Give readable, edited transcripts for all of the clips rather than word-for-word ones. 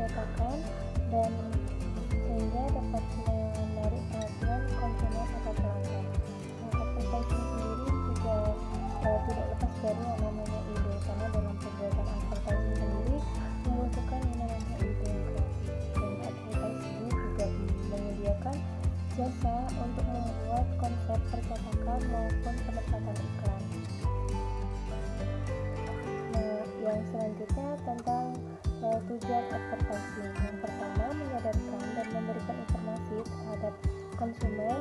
percetakan dan sehingga dapat menarik perhatian konsumen atau pelanggan. Advertising sendiri juga tidak lepas dari yang namanya ide, karena dalam pembuatan advertising sendiri membutuhkan yang namanya ide yang kreatif, dan advertising juga menyediakan jasa untuk membuat konsep percetakan maupun penempatan iklan. Nah, yang selanjutnya tentang tujuan advertising. Yang pertama, menyadarkan dan memberikan informasi terhadap konsumen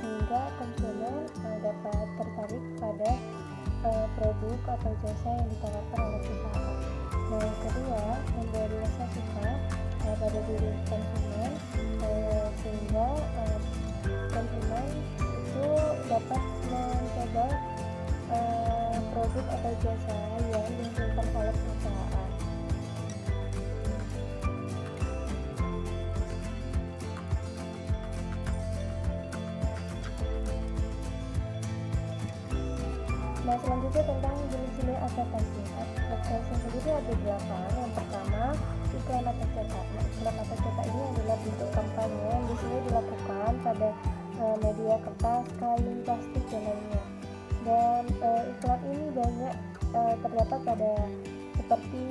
sehingga konsumen dapat tertarik pada produk atau jasa yang ditawarkan oleh perusahaan. Nah, yang kedua, memberi rasa suka pada diri konsumen sehingga konsumen itu dapat mencoba produk atau jasa yang dihasilkan oleh perusahaan. Nah, selanjutnya tentang jenis-jenis advertising. Advertising sendiri ada 8. Yang pertama, iklan atau cetak. Nah, iklan atau cetak ini adalah bentuk kampanye yang biasanya dilakukan pada media kertas, kain, plastik, dan lainnya. Dan iklan ini banyak terdapat pada seperti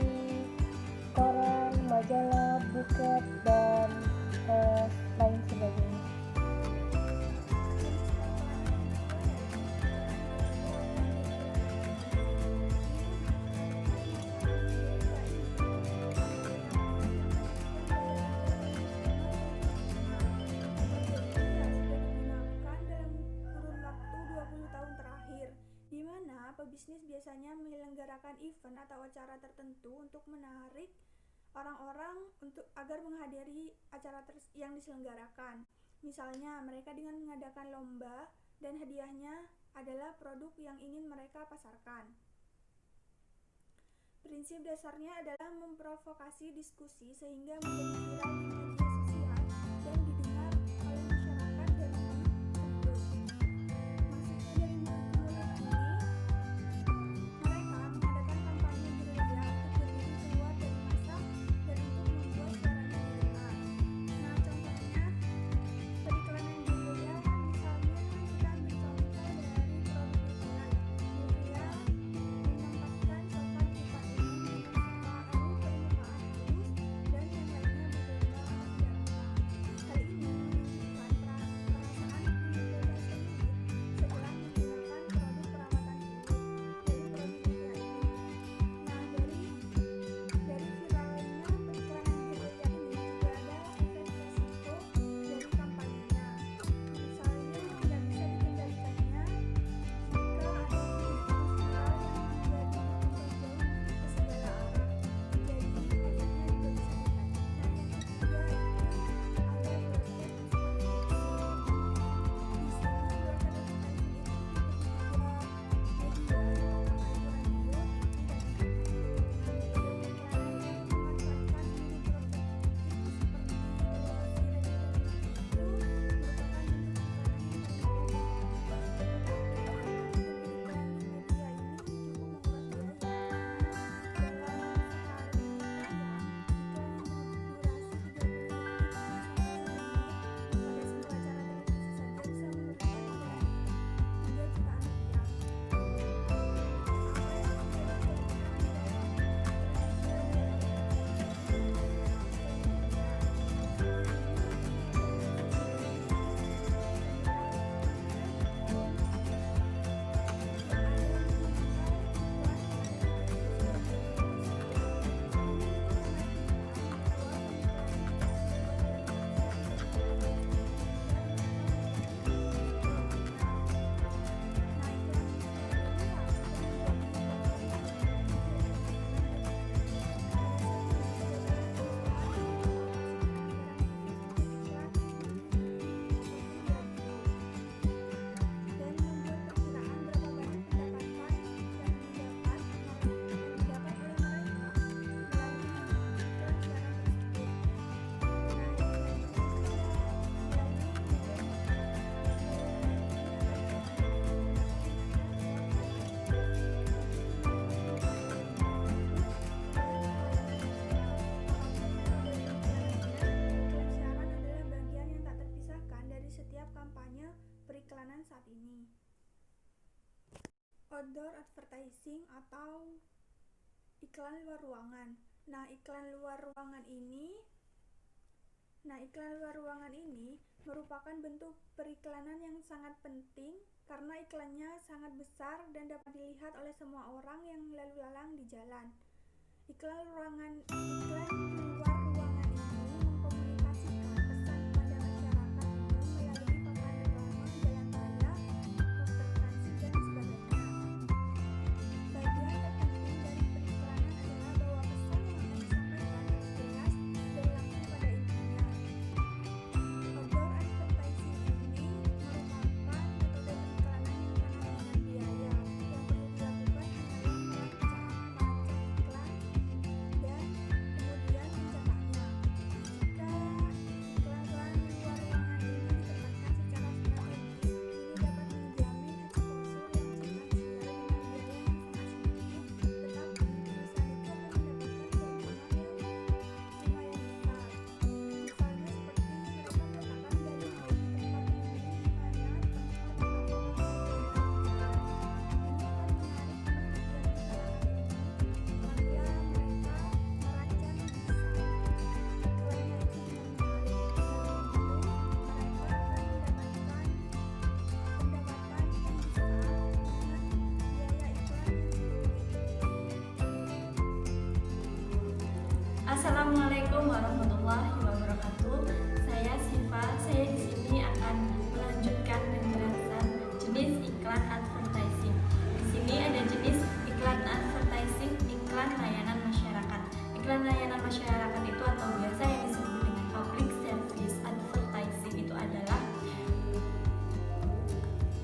koran, majalah, buket, dan lain sebagainya. Pebisnis biasanya menyelenggarakan event atau acara tertentu untuk menarik orang-orang untuk agar menghadiri acara yang diselenggarakan. Misalnya, mereka dengan mengadakan lomba dan hadiahnya adalah produk yang ingin mereka pasarkan. Prinsip dasarnya adalah memprovokasi diskusi sehingga menjadi viral di media sosial dan didengar oleh masyarakat dan umum tersebut. Maksudnya dari mulut ke mulut ini, mereka mengadakan kampanye gerilya untuk berdiri keluar dari massa dan untuk membuat suaranya didengar. Nah, contohnya periklanan gerilya, misalnya kita ambil contoh dari produk Nivea. Nivea menempatkan sofa di depan umum dengan sofa permukaan halus dan yang lainnya bergambar periklanan saat ini. Outdoor advertising atau iklan luar ruangan. Iklan luar ruangan ini merupakan bentuk periklanan yang sangat penting karena iklannya sangat besar dan dapat dilihat oleh semua orang yang lalu lalang di jalan. Iklan luar ruangan ini mengkomunikasikan pesan kepada masyarakat umum melalui papan reklame, jalan raya, poster transit, dan sebagainya. Bagian terpenting dari periklanan adalah bahwa pesan yang akan disampaikan harus jelas dan langsung pada intinya. Outdoor advertising ini merupakan metode periklanan yang sangat menghemat biaya. Yang perlu dilakukan hanyalah merancang iklan dan kemudian mencetaknya. Jika iklan luar ruangan ini ditempatkan secara strategis, ini dapat menjamin eksposur yang substansial dengan biaya yang sangat sedikit, tetapi perusahaan itu akan mendapatkan keuntungan yang lumayan besar. Misalnya seperti mereka meletakkan baliho di tempat umum di mana tempat orang berjalan. Ini akan menarik perhatian masyarakat umum apabila mereka merancang desain iklannya itu dengan baik. Dengan begitu, mereka akan mendapatkan pendapatan yang besar dengan biaya iklan yang sedikit. Assalamualaikum warahmatullahi wabarakatuh. Saya Siva. Saya di sini akan melanjutkan penjelasan jenis iklan advertising. Di sini ada jenis iklan advertising, iklan layanan masyarakat. Iklan layanan masyarakat itu atau biasa yang disebut dengan public service advertising itu adalah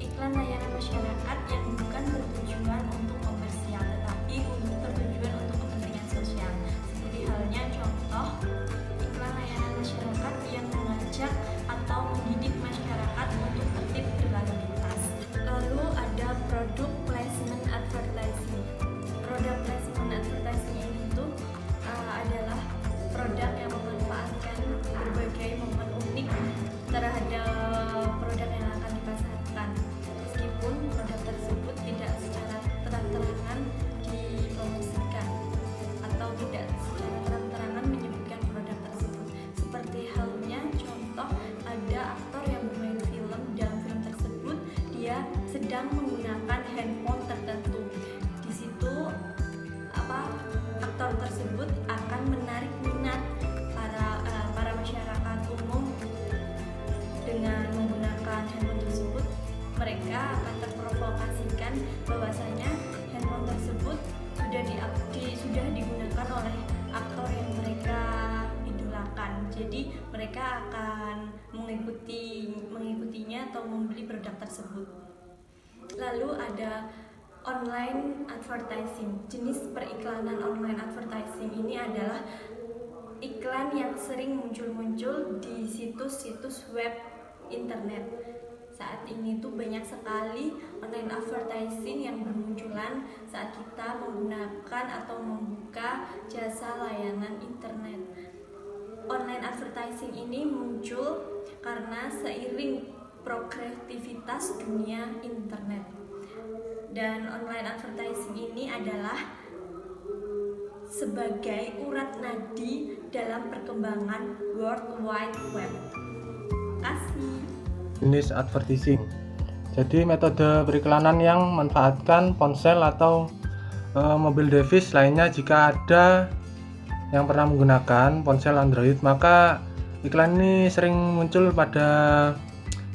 iklan layanan masyarakat yang bukan bertujuan untuk komersial tetapi bertujuan untuk kepentingan sosial. Seperti halnya contoh iklan layanan masyarakat yang mengajak atau mendidik masyarakat untuk tertib berlalu lintas. Lalu ada product placement advertising. Product placement advertising ini adalah produk yang memanfaatkan berbagai momen unik terhadap produk yang akan dipasarkan. Meskipun produk tersebut tidak secara terang-terangan dipromosikan atau tidak secara terang-terangan menyebutkan produk tersebut. Seperti halnya contoh ada aktor yang bermain film, dalam film tersebut dia sedang menggunakan handphone tertentu. Di situ aktor tersebut akan menarik minat para masyarakat umum dengan menggunakan handphone tersebut. Mereka akan terprovokasikan bahwasanya handphone tersebut sudah digunakan oleh aktor yang mereka idolakan. Jadi mereka akan mengikutinya atau membeli produk tersebut. Lalu ada online advertising. Jenis periklanan online advertising ini adalah iklan yang sering muncul di situs-situs web internet. Saat ini tuh banyak sekali online advertising yang bermunculan saat kita menggunakan atau membuka jasa layanan internet. Online advertising ini muncul karena seiring progresivitas dunia internet. Dan online advertising ini adalah sebagai urat nadi dalam perkembangan World Wide Web. Terima kasih. Jenis advertising. Jadi metode periklanan yang memanfaatkan ponsel atau mobil device lainnya. Jika ada yang pernah menggunakan ponsel Android, maka iklan ini sering muncul pada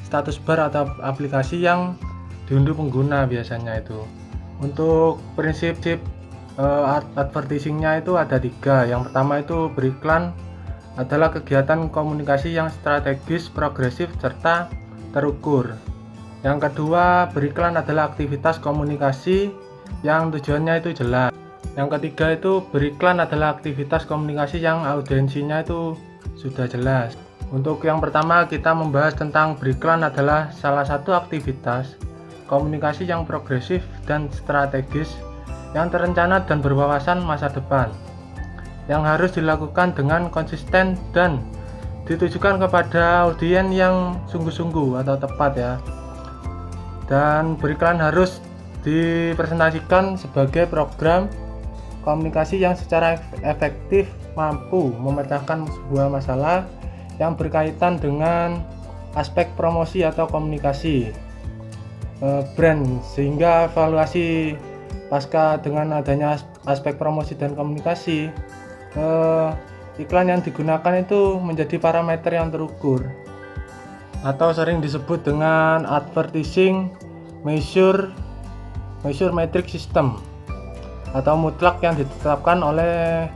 status bar atau aplikasi yang diunduh pengguna biasanya itu. Untuk prinsip advertisingnya itu ada 3. Yang pertama itu beriklan adalah kegiatan komunikasi yang strategis, progresif, serta terukur. Yang kedua, beriklan adalah aktivitas komunikasi yang tujuannya itu jelas. Yang ketiga itu beriklan adalah aktivitas komunikasi yang audiensinya itu sudah jelas. Untuk yang pertama kita membahas tentang beriklan adalah salah satu aktivitas komunikasi yang progresif dan strategis yang terencana dan berwawasan masa depan, yang harus dilakukan dengan konsisten dan ditujukan kepada audiens yang sungguh-sungguh atau tepat ya. Dan beriklan harus dipresentasikan sebagai program komunikasi yang secara efektif mampu memecahkan sebuah masalah yang berkaitan dengan aspek promosi atau komunikasi brand, sehingga evaluasi pasca dengan adanya aspek promosi dan komunikasi, iklan yang digunakan itu menjadi parameter yang terukur atau sering disebut dengan advertising measure metric system atau mutlak yang ditetapkan oleh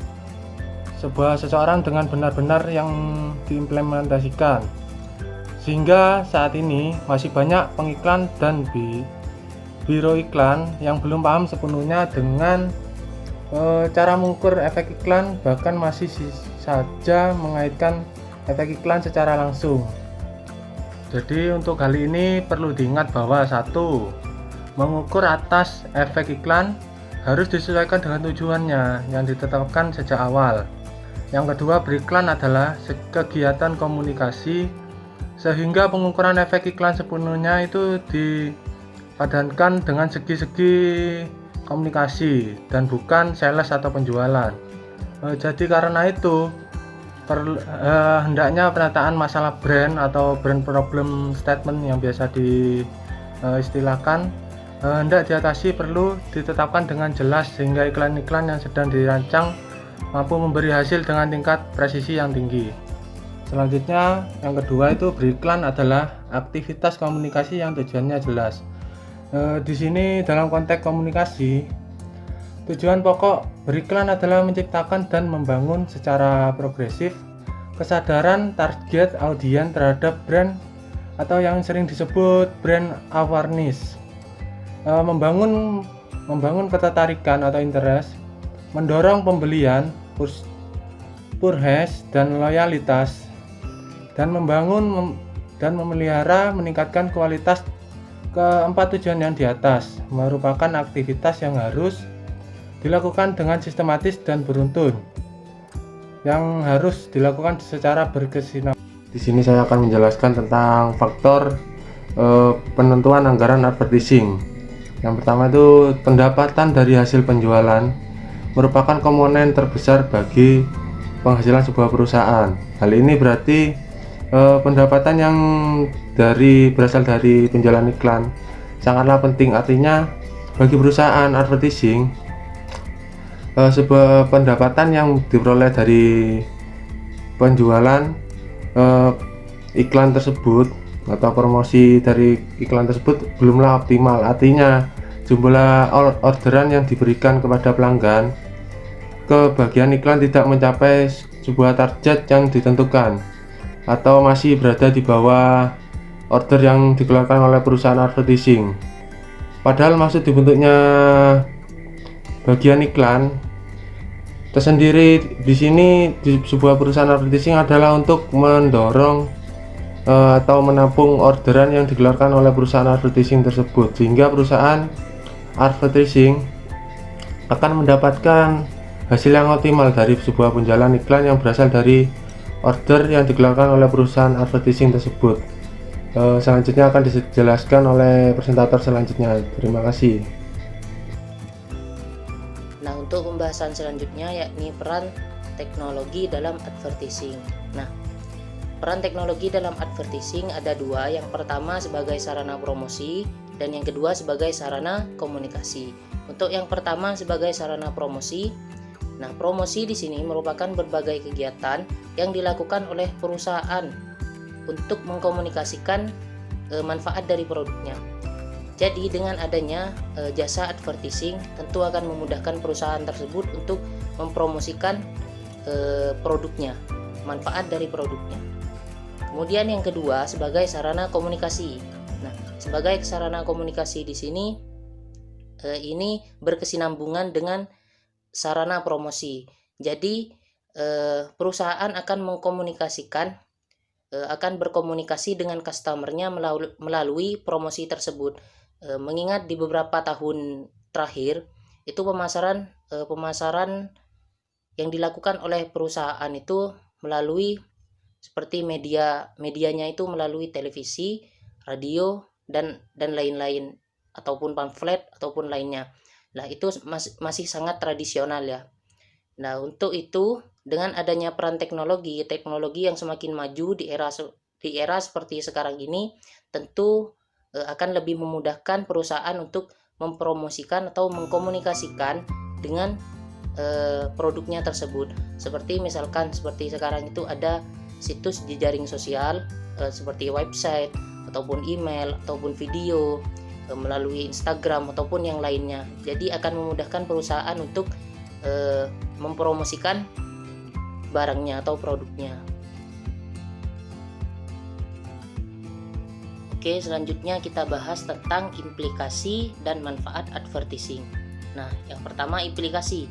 seseorang dengan benar-benar yang diimplementasikan. Sehingga saat ini masih banyak pengiklan dan biro iklan yang belum paham sepenuhnya dengan cara mengukur efek iklan, bahkan masih saja mengaitkan efek iklan secara langsung. Jadi untuk hal ini perlu diingat bahwa satu, mengukur atas efek iklan harus disesuaikan dengan tujuannya yang ditetapkan sejak awal. Yang kedua, beriklan adalah kegiatan komunikasi, sehingga pengukuran efek iklan sepenuhnya itu dipadankan dengan segi-segi komunikasi dan bukan sales atau penjualan. Jadi karena itu hendaknya penataan masalah brand atau brand problem statement yang biasa diistilahkan hendak diatasi perlu ditetapkan dengan jelas, sehingga iklan-iklan yang sedang dirancang mampu memberi hasil dengan tingkat presisi yang tinggi. Selanjutnya, yang kedua itu beriklan adalah aktivitas komunikasi yang tujuannya jelas. Di sini dalam konteks komunikasi, tujuan pokok beriklan adalah menciptakan dan membangun secara progresif kesadaran target audiens terhadap brand atau yang sering disebut brand awareness. Membangun ketertarikan atau interest, mendorong pembelian, purchase dan loyalitas, dan membangun dan memelihara meningkatkan kualitas. Keempat tujuan yang di atas merupakan aktivitas yang harus dilakukan dengan sistematis dan beruntun, yang harus dilakukan secara berkesinambungan. Di sini saya akan menjelaskan tentang faktor penentuan anggaran advertising. Yang pertama itu pendapatan dari hasil penjualan merupakan komponen terbesar bagi penghasilan sebuah perusahaan. Hal ini berarti pendapatan yang berasal dari penjualan iklan sangatlah penting. Artinya bagi perusahaan advertising, sebuah pendapatan yang diperoleh dari penjualan iklan tersebut atau promosi dari iklan tersebut belumlah optimal. Artinya jumlah orderan yang diberikan kepada pelanggan ke bagian iklan tidak mencapai sebuah target yang ditentukan atau masih berada di bawah order yang dikeluarkan oleh perusahaan advertising. Padahal maksud dibentuknya bagian iklan tersendiri di sini di sebuah perusahaan advertising adalah untuk mendorong atau menampung orderan yang dikeluarkan oleh perusahaan advertising tersebut, sehingga perusahaan advertising akan mendapatkan hasil yang optimal dari sebuah penjualan iklan yang berasal dari order yang dikeluarkan oleh perusahaan advertising tersebut. Selanjutnya akan dijelaskan oleh presentator selanjutnya. Terima kasih. Nah, untuk pembahasan selanjutnya yakni peran teknologi dalam advertising. Nah, peran teknologi dalam advertising ada dua. Yang pertama sebagai sarana promosi dan yang kedua sebagai sarana komunikasi. Untuk yang pertama sebagai sarana promosi, nah promosi di sini merupakan berbagai kegiatan yang dilakukan oleh perusahaan untuk mengkomunikasikan manfaat dari produknya. Jadi dengan adanya jasa advertising tentu akan memudahkan perusahaan tersebut untuk mempromosikan produknya, manfaat dari produknya. Kemudian yang kedua sebagai sarana komunikasi. Nah, sebagai sarana komunikasi di sini ini berkesinambungan dengan sarana promosi. Jadi perusahaan akan mengkomunikasikan akan berkomunikasi dengan customernya melalui promosi tersebut. Mengingat di beberapa tahun terakhir itu pemasaran yang dilakukan oleh perusahaan itu melalui seperti medianya itu melalui televisi, radio, dan lain-lain, ataupun pamflet ataupun lainnya. Nah, itu masih sangat tradisional ya. Nah, untuk itu dengan adanya peran teknologi yang semakin maju di era seperti sekarang ini, tentu akan lebih memudahkan perusahaan untuk mempromosikan atau mengkomunikasikan dengan produknya tersebut. Seperti misalkan seperti sekarang itu ada situs di jaring sosial seperti website ataupun email ataupun video melalui Instagram ataupun yang lainnya. Jadi akan memudahkan perusahaan untuk mempromosikan barangnya atau produknya. Oke, selanjutnya kita bahas tentang implikasi dan manfaat advertising. Nah, yang pertama implikasi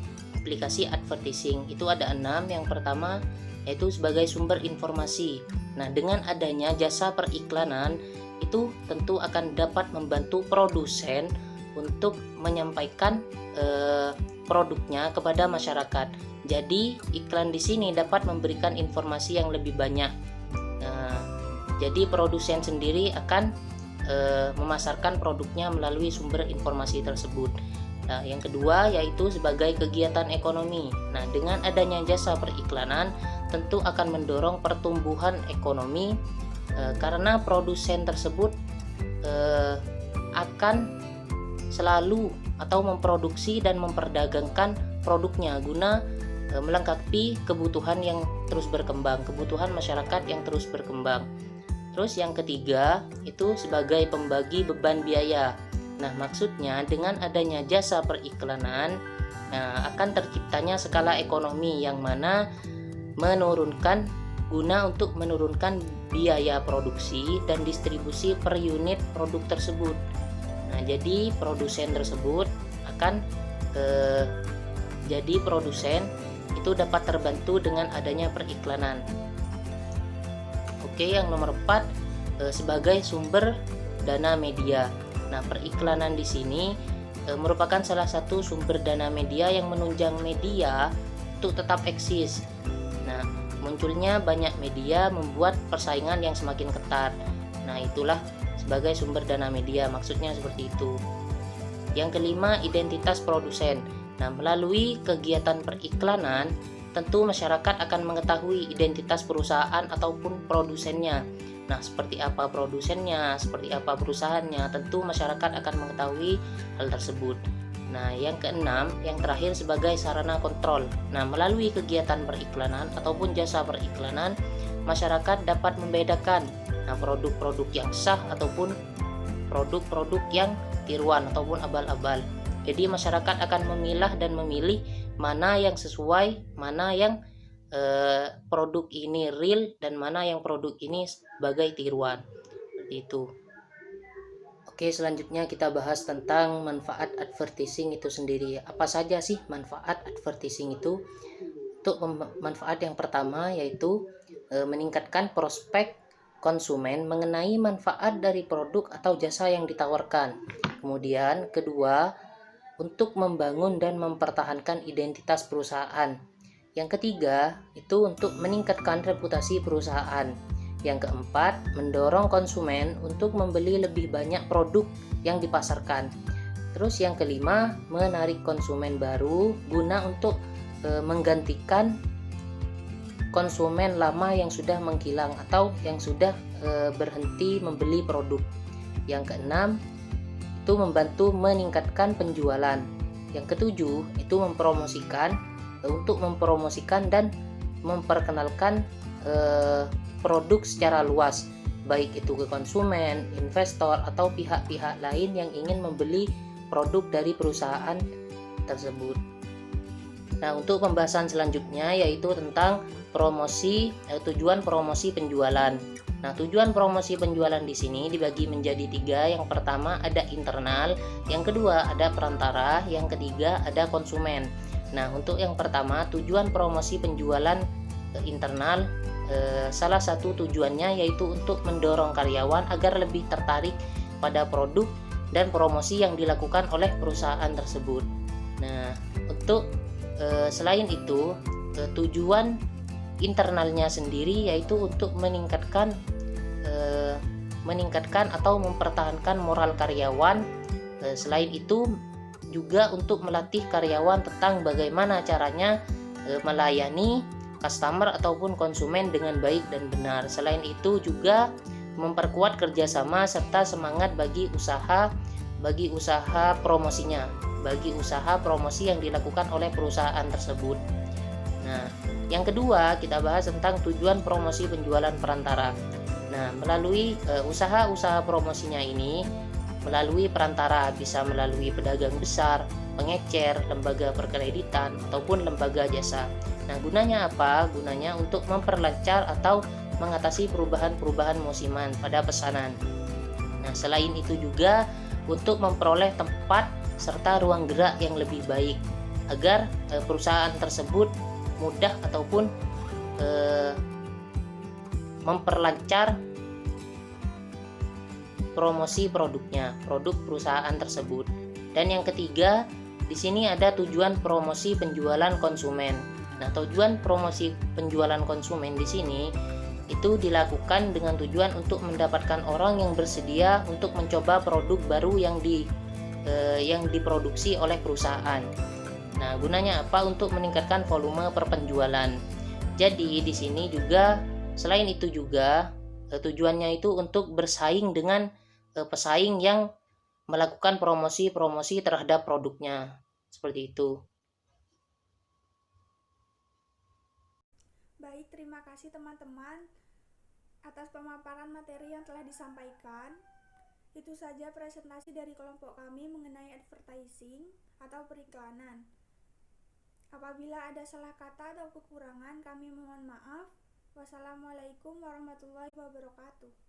advertising itu ada 6. Yang pertama yaitu sebagai sumber informasi. Nah, dengan adanya jasa periklanan itu tentu akan dapat membantu produsen untuk menyampaikan produknya kepada masyarakat. Jadi iklan di sini dapat memberikan informasi yang lebih banyak. Nah, jadi produsen sendiri akan memasarkan produknya melalui sumber informasi tersebut. Nah, yang kedua yaitu sebagai kegiatan ekonomi. Nah, dengan adanya jasa periklanan tentu akan mendorong pertumbuhan ekonomi karena produsen tersebut akan selalu atau memproduksi dan memperdagangkan produknya guna melengkapi kebutuhan yang terus berkembang, kebutuhan masyarakat yang terus berkembang. Terus yang ketiga itu sebagai pembagi beban biaya. Nah, maksudnya dengan adanya jasa periklanan akan terciptanya skala ekonomi yang mana guna untuk menurunkan biaya produksi dan distribusi per unit produk tersebut. Nah, jadi produsen tersebut akan itu dapat terbantu dengan adanya periklanan. Oke, yang nomor 4 sebagai sumber dana media. Nah, periklanan di sini merupakan salah satu sumber dana media yang menunjang media untuk tetap eksis. Nah, munculnya banyak media membuat persaingan yang semakin ketat. Nah, itulah sebagai sumber dana media, maksudnya seperti itu. Yang kelima, identitas produsen. Nah, melalui kegiatan periklanan, tentu masyarakat akan mengetahui identitas perusahaan ataupun produsennya. Nah, seperti apa produsennya, seperti apa perusahaannya, tentu masyarakat akan mengetahui hal tersebut. Nah, yang keenam, yang terakhir sebagai sarana kontrol. Nah, melalui kegiatan periklanan ataupun jasa periklanan, masyarakat dapat membedakan produk-produk yang sah ataupun produk-produk yang tiruan ataupun abal-abal. Jadi masyarakat akan memilah dan memilih mana yang sesuai, mana yang produk ini real dan mana yang produk ini sebagai tiruan. Seperti itu. Oke, selanjutnya kita bahas tentang manfaat advertising itu sendiri. Apa saja sih manfaat advertising itu? Untuk manfaat yang pertama yaitu meningkatkan prospek konsumen mengenai manfaat dari produk atau jasa yang ditawarkan. Kemudian kedua, untuk membangun dan mempertahankan identitas perusahaan. Yang ketiga, itu untuk meningkatkan reputasi perusahaan. Yang keempat, mendorong konsumen untuk membeli lebih banyak produk yang dipasarkan. Terus yang kelima, menarik konsumen baru guna untuk menggantikan konsumen lama yang sudah menghilang atau yang sudah berhenti membeli produk. Yang keenam, itu membantu meningkatkan penjualan. Yang ketujuh, itu mempromosikan dan memperkenalkan produk secara luas, baik itu ke konsumen, investor, atau pihak-pihak lain yang ingin membeli produk dari perusahaan tersebut. Nah, untuk pembahasan selanjutnya yaitu tentang tujuan promosi penjualan. Nah, tujuan promosi penjualan di sini dibagi menjadi 3. Yang pertama ada internal, yang kedua ada perantara, yang ketiga ada konsumen. Nah, untuk yang pertama tujuan promosi penjualan internal, salah satu tujuannya yaitu untuk mendorong karyawan agar lebih tertarik pada produk dan promosi yang dilakukan oleh perusahaan tersebut. Nah, untuk selain itu, tujuan internalnya sendiri yaitu untuk meningkatkan meningkatkan atau mempertahankan moral karyawan. Selain itu juga untuk melatih karyawan tentang bagaimana caranya melayani customer ataupun konsumen dengan baik dan benar. Selain itu juga memperkuat kerjasama serta semangat bagi usaha promosinya, bagi usaha promosi yang dilakukan oleh perusahaan tersebut. Nah, yang kedua kita bahas tentang tujuan promosi penjualan perantara. Nah, melalui usaha-usaha promosinya ini melalui perantara, bisa melalui pedagang besar, pengecer, lembaga perkreditan, ataupun lembaga jasa. Nah, gunanya apa? Gunanya untuk memperlancar atau mengatasi perubahan-perubahan musiman pada pesanan. Nah, selain itu juga untuk memperoleh tempat serta ruang gerak yang lebih baik agar perusahaan tersebut mudah ataupun memperlancar promosi produknya, produk perusahaan tersebut. Dan yang ketiga, di sini ada tujuan promosi penjualan konsumen. Nah, tujuan promosi penjualan konsumen di sini itu dilakukan dengan tujuan untuk mendapatkan orang yang bersedia untuk mencoba produk baru yang diproduksi oleh perusahaan. Nah, gunanya apa? Untuk meningkatkan volume perpenjualan. Jadi di sini juga selain itu juga tujuannya itu untuk bersaing dengan pesaing yang melakukan promosi terhadap produknya. Seperti itu. Baik, terima kasih teman-teman atas pemaparan materi yang telah disampaikan. Itu saja presentasi dari kelompok kami mengenai advertising atau periklanan. Apabila ada salah kata atau kekurangan, kami mohon maaf. Wassalamualaikum warahmatullahi wabarakatuh.